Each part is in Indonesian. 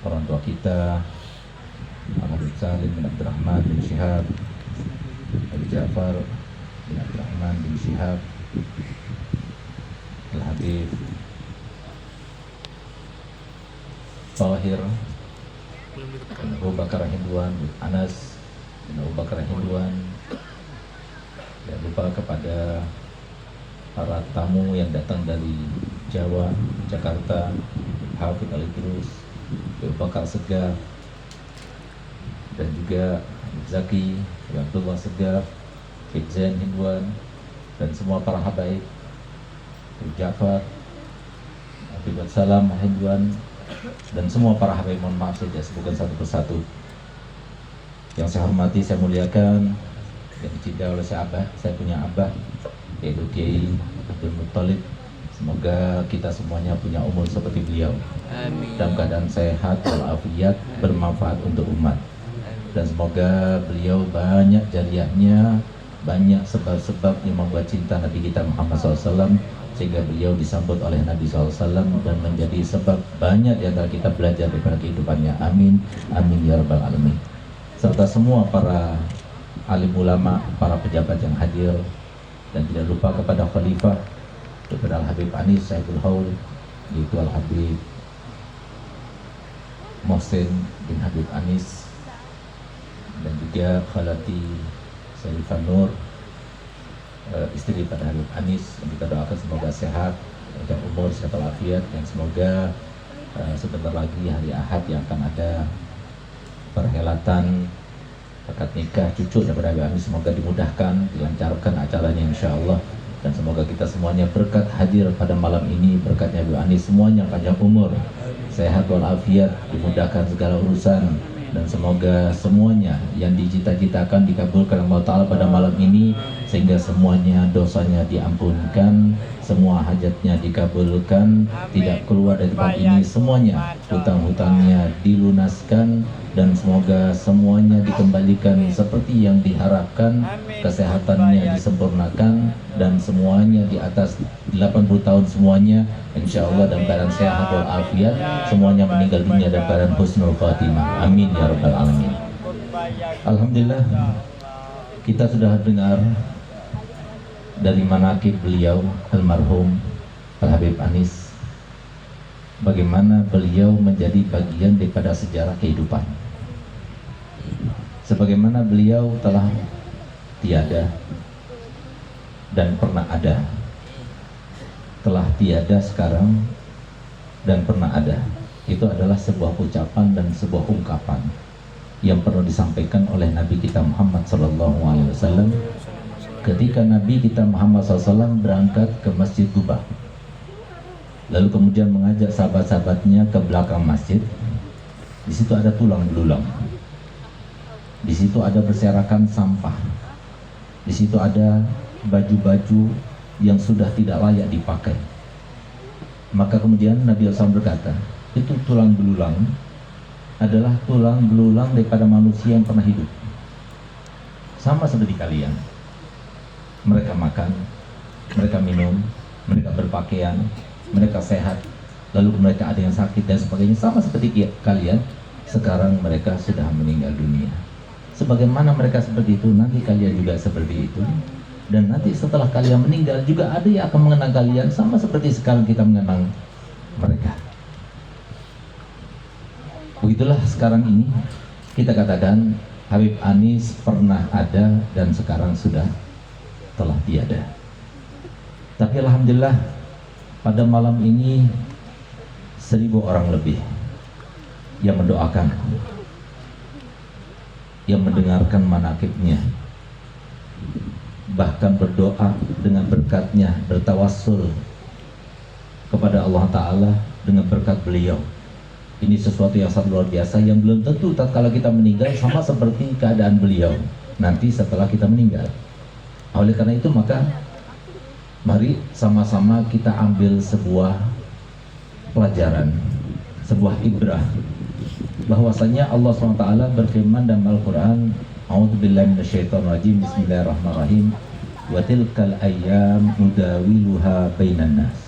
orang tua kita, Habib Salim bin Abdurrahman bin Syihab, Habib Ja'far bin Abdurrahman bin Syihab, Al-Habib Tahir bin Abu Bakar Hindwan bin Anas bin Abu Bakar Hindwan. Jangan lupa kepada para tamu yang datang dari Jawa, Jakarta, Hafid Al-Idrus, Abu Bakar Segaf, dan juga Zaki, Abdullah Segaf, Zain Hindwan, dan semua para habaib, Ja'far, Habib Salam Hindwan, dan semua para habaib. Mohon maaf saya sebutkan satu persatu. Yang saya hormati, saya muliakan, yang dicintai oleh saya punya abah, yaitu Kiai Abdul Muttalib. Semoga kita semuanya punya umur seperti beliau. Amin. Dalam keadaan sehat walafiat, bermanfaat untuk umat. Dan semoga beliau banyak jariahnya, banyak sebab-sebab yang membuat cinta Nabi kita Muhammad SAW, sehingga beliau disambut oleh Nabi SAW dan menjadi sebab banyak di antara kita belajar daripada kehidupannya. Amin, amin ya rabbal alamin. Serta semua para alim ulama, para pejabat yang hadir, dan tidak lupa kepada khalifah, kepada Al-Habib Anis Saiful Haul, yaitu Al-Habib Mohsin bin Habib Anis, dan juga Khalati Salifah Nur, istri pada Habib Anis, yang kita doakan semoga sehat, panjang umur, sehat walafiat, dan semoga sebentar lagi hari Ahad yang akan ada perhelatan akad nikah cucu daripada Habib Anis, semoga dimudahkan, dilancarkan acaranya insya Allah, dan semoga kita semuanya berkat hadir pada malam ini, berkatnya Habib Anis semuanya panjang umur, sehat walafiat, dimudahkan segala urusan, dan semoga semuanya yang dicita-citakan dikabulkan Allah Ta'ala pada malam ini, sehingga semuanya dosanya diampunkan, semua hajatnya dikabulkan, tidak keluar dari tempat ini, semuanya hutang-hutangnya dilunaskan, dan semoga semuanya dikembalikan seperti yang diharapkan, kesehatannya disempurnakan, dan semuanya di atas 80 tahun semuanya insya Allah dalam keadaan sehat walafiat, semuanya meninggal dunia dalam keadaan husnul khatimah. Amin ya rabbal alamin. Alhamdulillah, kita sudah dengar dari manaqib beliau almarhum Al-Habib Anis, bagaimana beliau menjadi bagian daripada sejarah kehidupan, sebagaimana beliau telah tiada dan pernah ada, telah tiada sekarang dan pernah ada. Itu adalah sebuah ucapan dan sebuah ungkapan yang perlu disampaikan oleh Nabi kita Muhammad SAW ketika Nabi kita Muhammad SAW berangkat ke Masjid Quba, lalu kemudian mengajak sahabat-sahabatnya ke belakang masjid. Di situ ada tulang belulang, di situ ada berserakan sampah, di situ ada baju-baju yang sudah tidak layak dipakai. Maka kemudian Nabi SAW berkata, itu tulang belulang adalah tulang belulang daripada manusia yang pernah hidup, sama seperti kalian. Mereka makan, mereka minum, mereka berpakaian, mereka sehat, lalu mereka ada yang sakit dan sebagainya, sama seperti kalian. Sekarang mereka sudah meninggal dunia. Sebagaimana mereka seperti itu, nanti kalian juga seperti itu. Dan nanti setelah kalian meninggal juga ada yang akan mengenang kalian, sama seperti sekarang kita mengenang mereka. Begitulah sekarang ini kita katakan Habib Anis pernah ada dan sekarang sudah telah tiada. Tapi alhamdulillah pada malam ini 1000 orang lebih yang mendoakan, yang mendengarkan manaqibnya, bahkan berdoa dengan berkatnya, bertawassul kepada Allah Ta'ala dengan berkat beliau. Ini sesuatu yang sangat luar biasa, yang belum tentu tatkala kita meninggal sama seperti keadaan beliau nanti setelah kita meninggal. Oleh karena itu maka mari sama-sama kita ambil sebuah pelajaran, sebuah ibrah, bahwasanya Allah SWT berfirman dalam Al-Quran, A'udzubillahi minasyaitonirrajim, Bismillahirrahmanirrahim, wa tilkal ayyam nudawiluha bainan nas.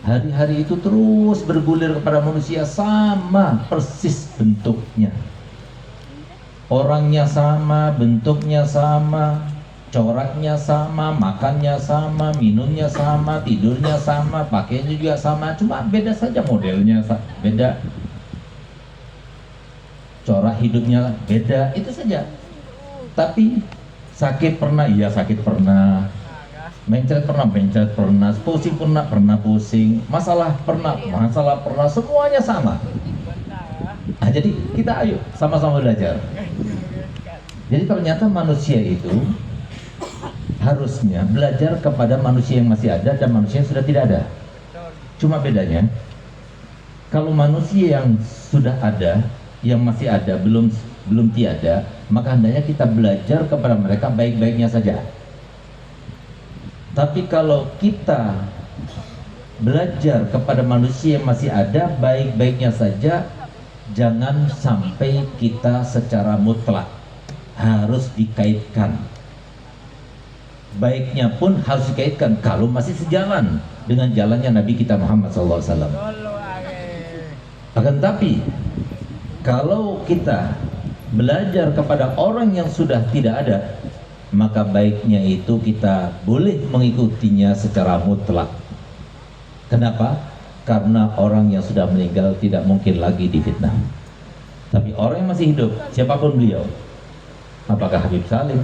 Hari-hari itu terus bergulir kepada manusia, sama persis bentuknya. Orangnya sama, bentuknya sama, coraknya sama, makannya sama, minumnya sama, tidurnya sama, pakainya juga sama, cuma beda saja modelnya, beda corak hidupnya, beda, itu saja. Tapi sakit pernah, iya sakit pernah, mencret pernah, pusing pernah pusing, masalah pernah, semuanya sama. Nah, jadi kita ayo sama-sama belajar. Jadi ternyata manusia itu harusnya belajar kepada manusia yang masih ada dan manusia yang sudah tidak ada. Cuma bedanya, kalau manusia yang sudah ada, yang masih ada, belum tiada, maka hendaknya kita belajar kepada mereka baik-baiknya saja. Tapi kalau kita belajar kepada manusia yang masih ada baik-baiknya saja, jangan sampai kita secara mutlak harus dikaitkan. Baiknya pun harus dikaitkan kalau masih sejalan dengan jalannya Nabi kita Muhammad SAW. Akan tapi kalau kita belajar kepada orang yang sudah tidak ada, maka baiknya itu kita boleh mengikutinya secara mutlak. Kenapa? Karena orang yang sudah meninggal tidak mungkin lagi difitnah. Tapi orang yang masih hidup, siapapun beliau, apakah Habib Salim,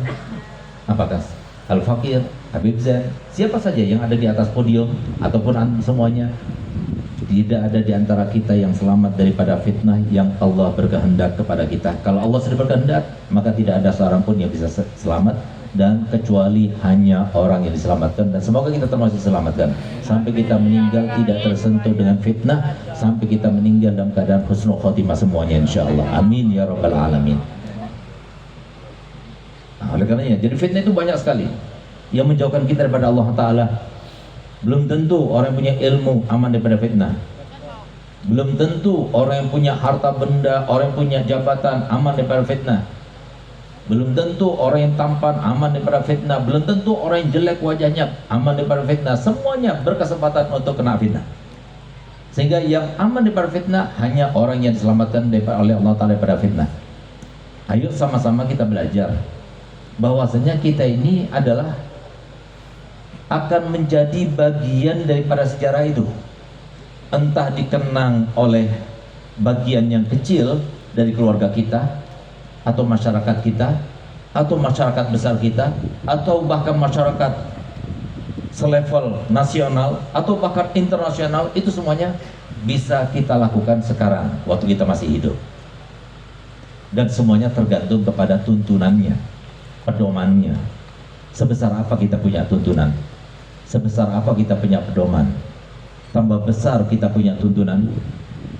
apakah Al-Fakir, Habib Zain, siapa saja yang ada di atas podium ataupun semuanya, tidak ada di antara kita yang selamat daripada fitnah yang Allah berkehendak kepada kita. Kalau Allah sudah berkehendak, maka tidak ada seorang pun yang bisa selamat, dan kecuali hanya orang yang diselamatkan. Dan semoga kita termasuk diselamatkan sampai kita meninggal tidak tersentuh dengan fitnah, sampai kita meninggal dalam keadaan husnul khotimah semuanya, insyaallah. Amin ya rabbal alamin. Nah, oleh karenanya, jadi fitnah itu banyak sekali yang menjauhkan kita daripada Allah Ta'ala. Belum tentu orang yang punya ilmu aman daripada fitnah. Belum tentu orang yang punya harta benda, orang yang punya jabatan aman daripada fitnah. Belum tentu orang yang tampan aman daripada fitnah. Belum tentu orang yang jelek wajahnya aman daripada fitnah. Semuanya berkesempatan untuk kena fitnah. Sehingga yang aman daripada fitnah hanya orang yang diselamatkan oleh Allah Ta'ala daripada fitnah. Ayo sama-sama kita belajar bahwasanya kita ini adalah akan menjadi bagian daripada sejarah itu, entah dikenang oleh bagian yang kecil dari keluarga kita, atau masyarakat kita, atau masyarakat besar kita, atau bahkan masyarakat selevel nasional, atau bahkan internasional. Itu semuanya bisa kita lakukan sekarang waktu kita masih hidup, dan semuanya tergantung kepada tuntunannya, pedomannya. Sebesar apa kita punya tuntunan, sebesar apa kita punya pedoman, tambah besar kita punya tuntunan,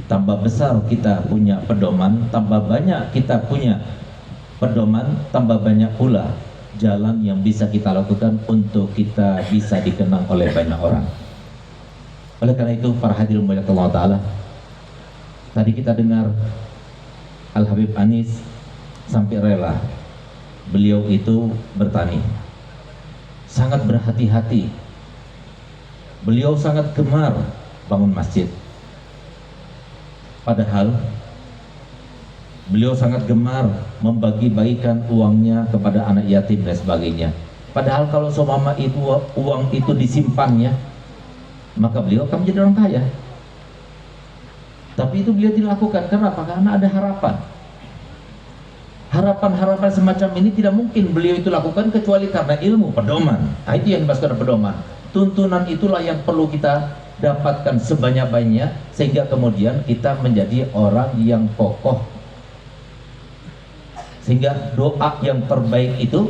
tambah besar kita punya pedoman, tambah banyak kita punya pedoman, tambah banyak pula jalan yang bisa kita lakukan untuk kita bisa dikenang oleh banyak orang. Oleh karena itu, para hadirin mulia Allah Ta'ala, tadi kita dengar Al-Habib Anis sampai rela beliau itu bertani, sangat berhati-hati. Beliau sangat gemar bangun masjid, padahal beliau sangat gemar membagi-bagikan uangnya kepada anak yatim dan sebagainya. Padahal kalau seumpama itu uang itu disimpannya, maka beliau akan menjadi orang kaya. Tapi itu beliau tidak lakukan. Kenapa? Karena ada harapan. Harapan-harapan semacam ini tidak mungkin beliau itu lakukan kecuali karena ilmu, pedoman. Nah, itu yang dimaksud pedoman. Tuntunan itulah yang perlu kita dapatkan sebanyak-banyaknya, sehingga kemudian kita menjadi orang yang kokoh. Sehingga doa yang terbaik itu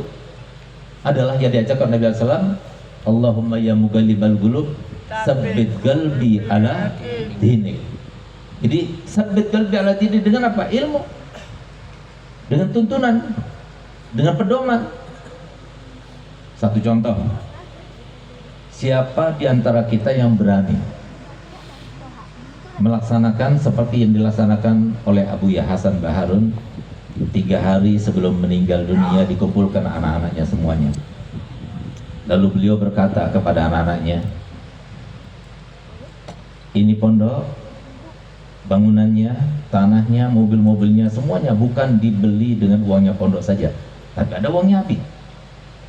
adalah yang diajarkan Nabi SAW, Allahumma ya mughalibal qulub tsabbit qalbi ala dinik. Jadi tsabbit qalbi ala dinik dengan apa? Ilmu, dengan tuntunan, dengan pedoman. Satu contoh, siapa di antara kita yang berani melaksanakan seperti yang dilaksanakan oleh Abu Ya Hasan Baharun 3 hari sebelum meninggal dunia, dikumpulkan anak-anaknya semuanya. Lalu beliau berkata kepada anak-anaknya, Ini pondok, bangunannya, tanahnya, mobil-mobilnya, semuanya bukan dibeli dengan uangnya pondok saja, tapi ada uangnya Abi.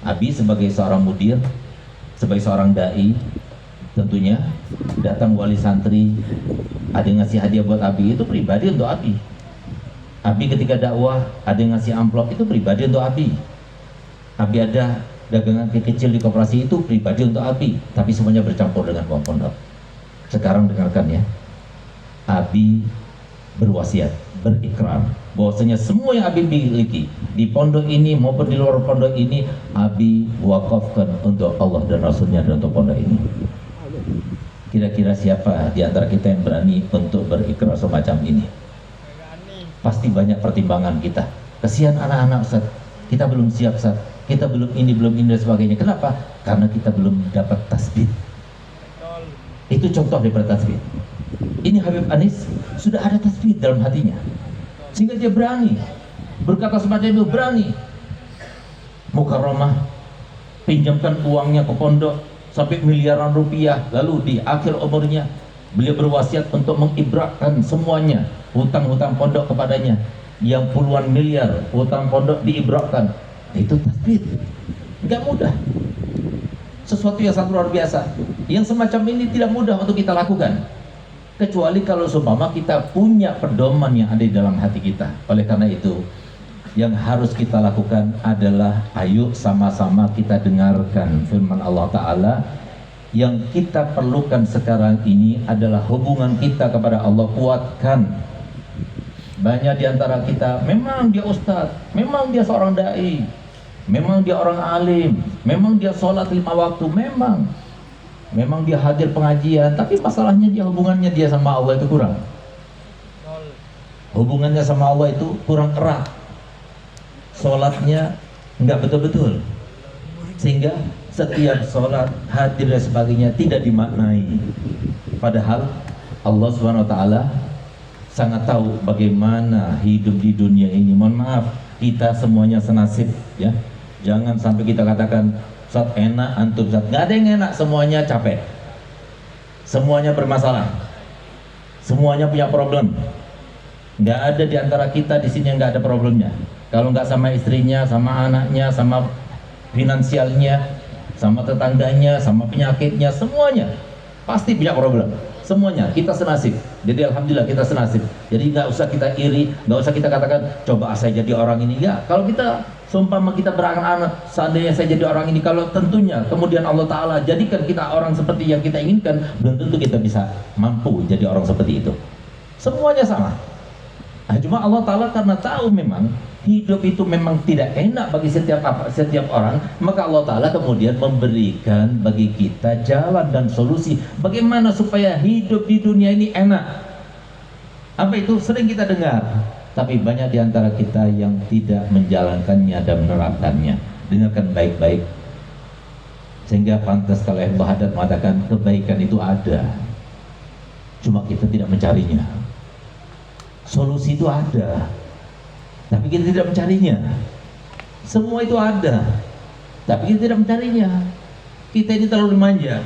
Abi sebagai seorang mudir, sebagai seorang dai, tentunya datang wali santri, ada yang ngasih hadiah buat Abi, itu pribadi untuk Abi. Abi ketika dakwah, ada yang ngasih amplop, itu pribadi untuk Abi. Abi ada dagangan kecil di koperasi, itu pribadi untuk Abi, tapi semuanya bercampur dengan uang pondok. Sekarang dengarkan ya, Abi berwasiat, berikrar bahwasanya semua yang Abi miliki di pondok ini maupun di luar pondok ini, Abi wakafkan untuk Allah dan Rasulnya dan untuk pondok ini. Kira-kira siapa di antara kita yang berani untuk berikrar semacam ini? Pasti banyak pertimbangan kita. Kasihan anak-anak Ustaz, kita belum siap Ustaz, kita belum ini dan sebagainya. Kenapa? Karena kita belum dapat tasbih. Itu contoh daripada tasbih. Ini Habib Anis sudah ada tasbih dalam hatinya, sehingga dia berani berkata semacam itu, berani mukarramah, pinjamkan uangnya ke pondok sampai miliaran rupiah, lalu di akhir umurnya beliau berwasiat untuk mengibrakkan semuanya hutang-hutang pondok kepadanya, yang puluhan miliar hutang pondok diibrakkan. Itu tasbih, nggak mudah, sesuatu yang sangat luar biasa. Yang semacam ini tidak mudah untuk kita lakukan, kecuali kalau seumpama kita punya pedoman yang ada di dalam hati kita. Oleh karena itu, yang harus kita lakukan adalah ayo sama-sama kita dengarkan firman Allah Ta'ala. Yang kita perlukan sekarang ini adalah hubungan kita kepada Allah, kuatkan. Banyak di antara kita, memang dia ustadz, memang dia seorang da'i, memang dia orang alim, memang dia sholat 5 waktu, memang dia hadir pengajian, tapi masalahnya dia hubungannya dia sama Allah itu kurang. Hubungannya sama Allah itu kurang erat. Sholatnya nggak betul-betul, sehingga setiap sholat hadir dan sebagainya tidak dimaknai. Padahal Allah Subhanahu Wa Taala sangat tahu bagaimana hidup di dunia ini. Mohon maaf, kita semuanya senasib ya. Jangan sampai kita katakan Ustaz enak, antum Ustaz, nggak ada yang enak, semuanya capek, semuanya bermasalah, semuanya punya problem. Nggak ada di antara kita di sini yang nggak ada problemnya. Kalau nggak sama istrinya, sama anaknya, sama finansialnya, sama tetangganya, sama penyakitnya, semuanya pasti punya problem. Semuanya kita senasib. Jadi alhamdulillah kita senasib. Jadi nggak usah kita iri, nggak usah kita katakan coba saya jadi orang ini. Ya, kalau kita seumpama kita berangan-angan, seandainya saya jadi orang ini, kalau tentunya kemudian Allah Ta'ala jadikan kita orang seperti yang kita inginkan, belum tentu kita bisa mampu jadi orang seperti itu. Semuanya sama. Nah, cuma Allah Ta'ala karena tahu memang hidup itu memang tidak enak bagi setiap orang, maka Allah Ta'ala kemudian memberikan bagi kita jalan dan solusi bagaimana supaya hidup di dunia ini enak. Apa itu? Sering kita dengar, tapi banyak di antara kita yang tidak menjalankannya dan menerapkannya. Dengarkan baik-baik, sehingga pantas kalau Mbah Haddad mengatakan kebaikan itu ada, cuma kita tidak mencarinya. Solusi itu ada, tapi kita tidak mencarinya. Semua itu ada, tapi kita tidak mencarinya. Kita ini terlalu dimanja.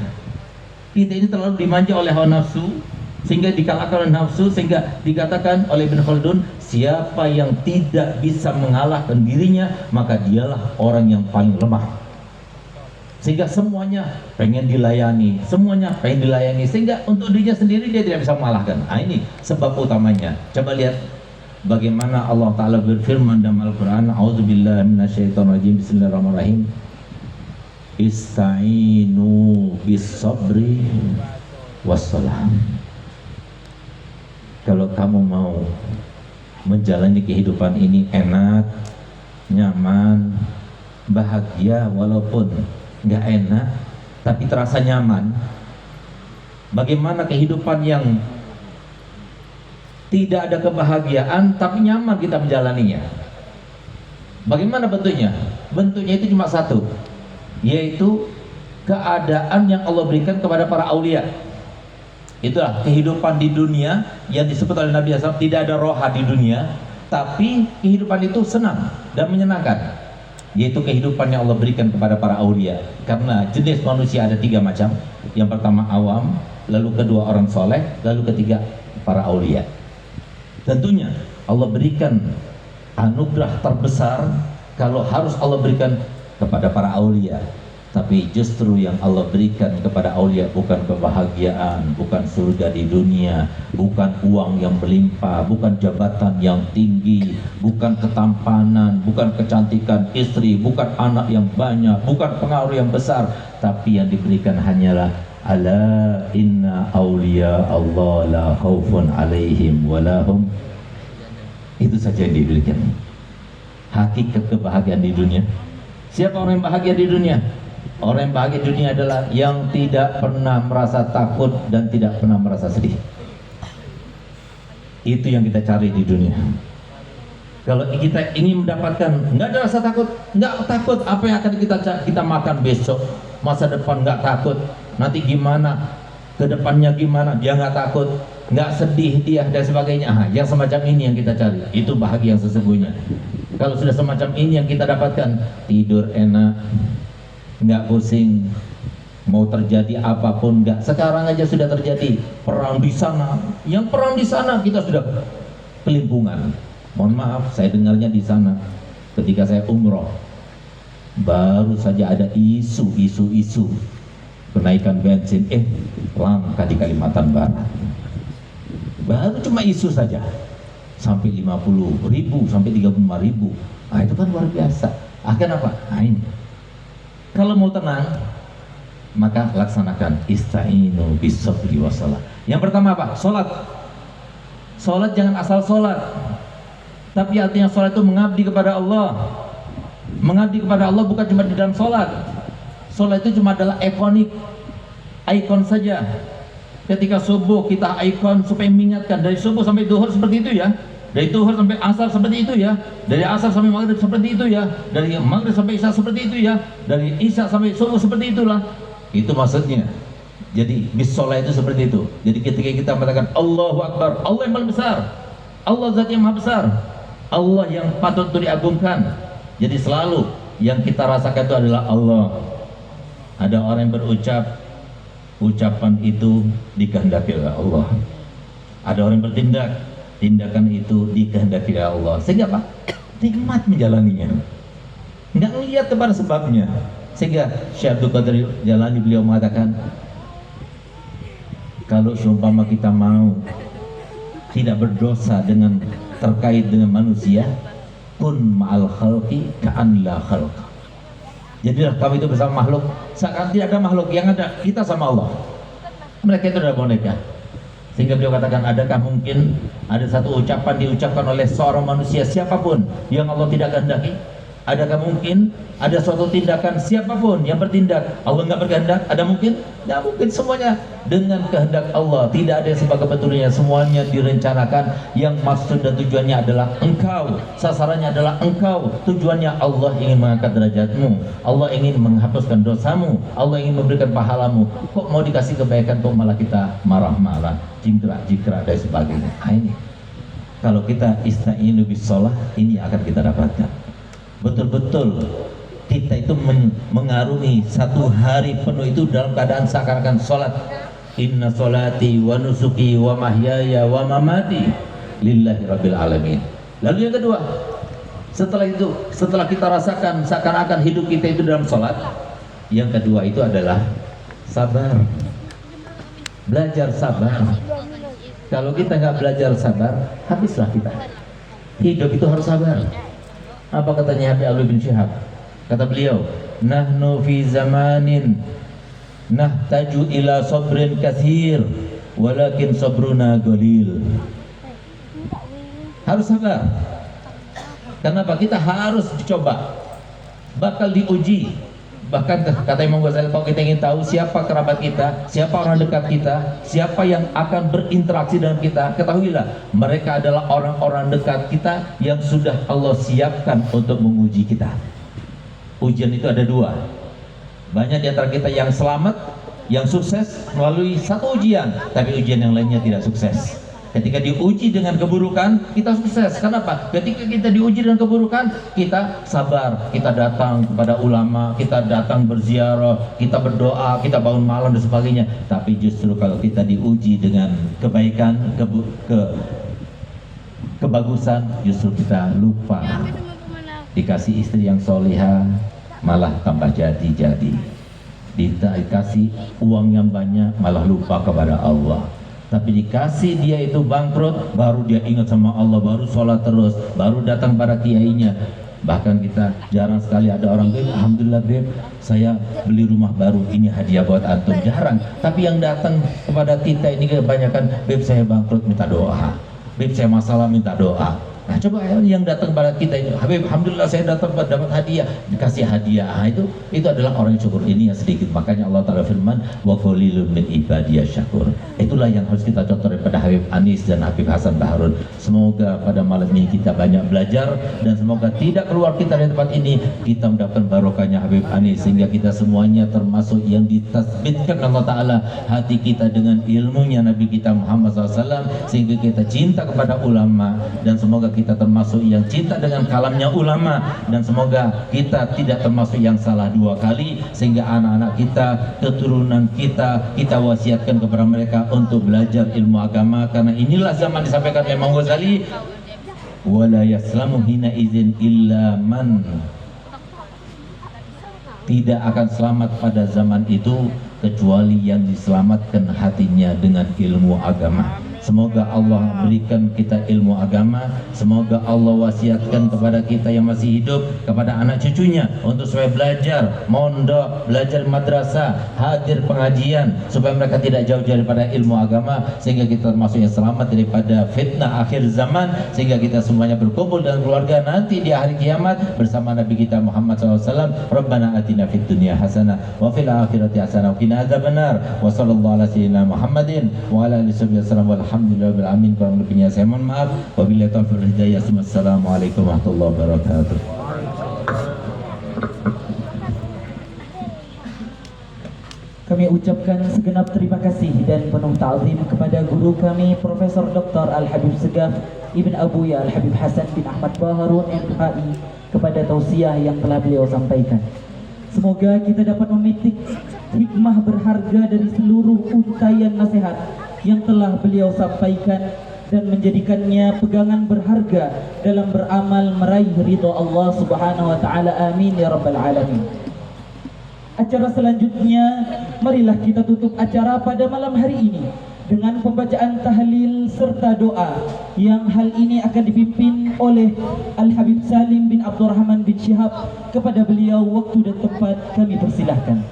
Kita ini terlalu dimanja oleh hawa nafsu, sehingga dikalahkan oleh nafsu, sehingga dikatakan oleh Ibn Khaldun, siapa yang tidak bisa mengalahkan dirinya, maka dialah orang yang paling lemah. Sehingga semuanya pengen dilayani, sehingga untuk dirinya sendiri dia tidak bisa mengalahkan. Nah, ini sebab utamanya. Coba lihat bagaimana Allah Ta'ala berfirman dalam Al-Quran, A'udzubillahi minasyaitonirrajim, Bismillahirrahmanirrahim, Ista'inu bis-sabri was-salah. Kalau kamu mau menjalani kehidupan ini enak, nyaman, bahagia, walaupun nggak enak tapi terasa nyaman. Bagaimana kehidupan yang tidak ada kebahagiaan tapi nyaman kita menjalaninya? Bagaimana bentuknya? Bentuknya itu cuma satu, yaitu keadaan yang Allah berikan kepada para aulia. Itulah kehidupan di dunia yang disebut oleh Nabi SAW, tidak ada roha di dunia, tapi kehidupan itu senang dan menyenangkan. yaitu kehidupan yang Allah berikan kepada para aulia. Karena jenis manusia ada 3 macam. Yang pertama awam, lalu kedua orang soleh, lalu ketiga para aulia. Tentunya Allah berikan anugerah terbesar kalau harus Allah berikan kepada para aulia. Tapi justru yang Allah berikan kepada aulia bukan kebahagiaan, bukan surga di dunia, bukan uang yang berlimpah, bukan jabatan yang tinggi, bukan ketampanan, bukan kecantikan istri, bukan anak yang banyak, bukan pengaruh yang besar, tapi yang diberikan hanyalah ala inna aulia Allah la khaufun alaihim walahum. Itu saja yang diberikan. Hakikat kebahagiaan di dunia. Siapa orang yang bahagia di dunia? Orang yang bahagia di dunia adalah yang tidak pernah merasa takut dan tidak pernah merasa sedih. Itu yang kita cari di dunia. Kalau kita ingin mendapatkan, nggak ada rasa takut, nggak takut apa yang akan kita makan besok, masa depan nggak takut, nanti gimana, kedepannya gimana, dia nggak takut, nggak sedih dia dan sebagainya. Yang semacam ini yang kita cari, itu bahagia yang sesungguhnya. Kalau sudah semacam ini yang kita dapatkan, tidur enak, nggak pusing, mau terjadi apapun nggak. Sekarang aja sudah terjadi perang di sana, yang perang di sana kita sudah kelimpungan. Mohon maaf, saya dengarnya di sana ketika saya umroh, baru saja ada isu kenaikan bensin, langka di Kalimantan Barat. Baru cuma isu saja, sampai 50.000 sampai 35.000. Itu kan luar biasa. Akan apa? Ini. Kalau mau tenang, maka laksanakan ista'inu bis-sabri wassalah. Yang pertama apa? Sholat. Sholat jangan asal sholat, tapi artinya sholat itu mengabdi kepada Allah. Mengabdi kepada Allah bukan cuma di dalam sholat. Sholat itu cuma adalah ikon saja. Ketika subuh kita ikon supaya mengingatkan, dari subuh sampai duhur seperti itu ya, dari duhur sampai asar seperti itu ya, dari asar sampai maghrib seperti itu ya, dari maghrib sampai isya seperti itu ya, dari isya sampai subuh seperti itulah. Itu maksudnya. Jadi bisolah itu seperti itu. Jadi ketika kita mengatakan Allahu Akbar, Allah yang paling besar, Allah zat yang maha besar, Allah yang patut untuk diagungkan. Jadi selalu yang kita rasakan itu adalah Allah. Ada orang yang berucap, ucapan itu dikehendaki oleh Allah. Ada orang yang bertindak, tindakan itu dikehendaki oleh Allah. Sehingga apa? Nikmat menjalaninya, nggak melihat kepada sebabnya. Sehingga Syekh Abdul Qadir Jalani beliau mengatakan, kalau seumpama kita mau tidak berdosa dengan terkait dengan manusia, kun ma'al khalqi ka'an la khalqa. Jadilah kami itu bersama makhluk seakan tidak ada makhluk, yang ada kita sama Allah. Mereka itu adalah boneka. Sehingga beliau katakan, adakah mungkin ada satu ucapan diucapkan oleh seorang manusia siapapun yang Allah tidak kehendaki? Adakah mungkin ada suatu tindakan siapapun yang bertindak Allah nggak berkehendak? Ada mungkin? Nggak mungkin. Semuanya dengan kehendak Allah. Tidak ada yang sebab kebetulannya. Semuanya direncanakan. Yang maksud dan tujuannya adalah engkau. Sasarannya adalah engkau. Tujuannya Allah ingin mengangkat derajatmu. Allah ingin menghapuskan dosamu. Allah ingin memberikan pahalamu. Kok mau dikasih kebaikan kok malah kita marah-marah, jingkrak dan sebagainya. Ini kalau kita ista'inu bis-shalah, ini akan kita dapatkan. Betul-betul kita itu mengarungi satu hari penuh itu dalam keadaan seakan-akan sholat. Inna sholati wa nusuki wa mahyaya wa mamati lillahi rabbil alamin. Lalu yang kedua, setelah kita rasakan seakan-akan hidup kita itu dalam sholat, yang kedua itu adalah sabar. Belajar sabar. Kalau kita nggak belajar sabar, habislah kita. Hidup itu harus sabar. Apa katanya Habib Ali bin Syihab? Kata beliau, nahnu fi zamanin nahtaju ila sabrin katsir walakin sabruna qalil. Harus sabar. Kenapa? Kita harus dicoba, bakal diuji. Bahkan kata Imam Ghazali, kalau kita ingin tahu siapa kerabat kita, siapa orang dekat kita, siapa yang akan berinteraksi dengan kita, ketahuilah mereka adalah orang-orang dekat kita yang sudah Allah siapkan untuk menguji kita. Ujian itu ada dua. Banyak di antara kita yang selamat, yang sukses melalui satu ujian, tapi ujian yang lainnya tidak sukses. Ketika diuji dengan keburukan, kita sukses. Kenapa? Ketika kita diuji dengan keburukan, kita sabar, kita datang kepada ulama, kita datang berziarah, kita berdoa, kita bangun malam dan sebagainya. Tapi justru kalau kita diuji dengan kebaikan, kebagusan, justru kita lupa. Dikasih istri yang solihah, malah tambah jadi. Dikasih uang yang banyak, malah lupa kepada Allah. Tapi dikasih dia itu bangkrut, baru dia ingat sama Allah, baru sholat terus, baru datang para kiainya. Bahkan kita jarang sekali ada orang, Beb, alhamdulillah Beb, saya beli rumah baru, ini hadiah buat antum. Jarang. Tapi yang datang kepada kita ini kebanyakan, Beb saya bangkrut minta doa, Beb saya masalah minta doa. Nah coba yang datang kepada kita ini, Habib, alhamdulillah saya datang dapat hadiah, dikasih hadiah. Nah, itu adalah orang yang syukur. Ini yang sedikit. Makanya Allah Ta'ala firman, wa qalilun min ibadiyah syakur. Itulah yang harus kita contoh daripada Habib Anis dan Habib Hasan Baharun. Semoga pada malam ini kita banyak belajar, dan semoga tidak keluar kita dari tempat ini kita mendapatkan barokahnya Habib Anis, sehingga kita semuanya termasuk yang ditasbitkan Allah Ta'ala hati kita dengan ilmunya Nabi kita Muhammad SAW, sehingga kita cinta kepada ulama, dan semoga kita termasuk yang cinta dengan kalamnya ulama, dan semoga kita tidak termasuk yang salah dua kali, sehingga anak-anak kita, keturunan kita wasiatkan kepada mereka untuk belajar ilmu agama. Karena inilah zaman disampaikan Imam Ghazali, wala yaslamu hina izin illa man, tidak akan selamat pada zaman itu kecuali yang diselamatkan hatinya dengan ilmu agama. Semoga Allah berikan kita ilmu agama. Semoga Allah wasiatkan kepada kita yang masih hidup, kepada anak cucunya, untuk supaya belajar mondok, belajar madrasah, hadir pengajian, supaya mereka tidak jauh daripada ilmu agama, sehingga kita termasuk yang selamat daripada fitnah akhir zaman, sehingga kita semuanya berkumpul dengan keluarga nanti di hari kiamat bersama Nabi kita Muhammad SAW. Rabbana atina fid dunya hasanah wa fil akhirati hasanah wa qina adzabannar. Wa sallallahu ala sayyidina Muhammadin wa ala alihi wasallam. Alhamdulillah bil alamin. Kurang lebihnya saya mohon maaf. Wabillahi taufiq wal hidayah. Assalamualaikum warahmatullahi wabarakatuh. Kami ucapkan segenap terima kasih dan penuh ta'zim kepada guru kami Profesor Dr. Al-Habib Segaf Ibn Abuya Al-Habib Hasan bin Ahmad Baharun MHI, kepada tausiah yang telah beliau sampaikan. Semoga kita dapat memetik hikmah berharga dari seluruh untaian nasihat yang telah beliau sampaikan, dan menjadikannya pegangan berharga dalam beramal meraih ridha Allah Subhanahu wa taala. Amin ya rabbal alamin. Acara selanjutnya, marilah kita tutup acara pada malam hari ini dengan pembacaan tahlil serta doa, yang hal ini akan dipimpin oleh Al-Habib Salim bin Abdurrahman bin Syihab. Kepada beliau waktu dan tempat kami persilahkan.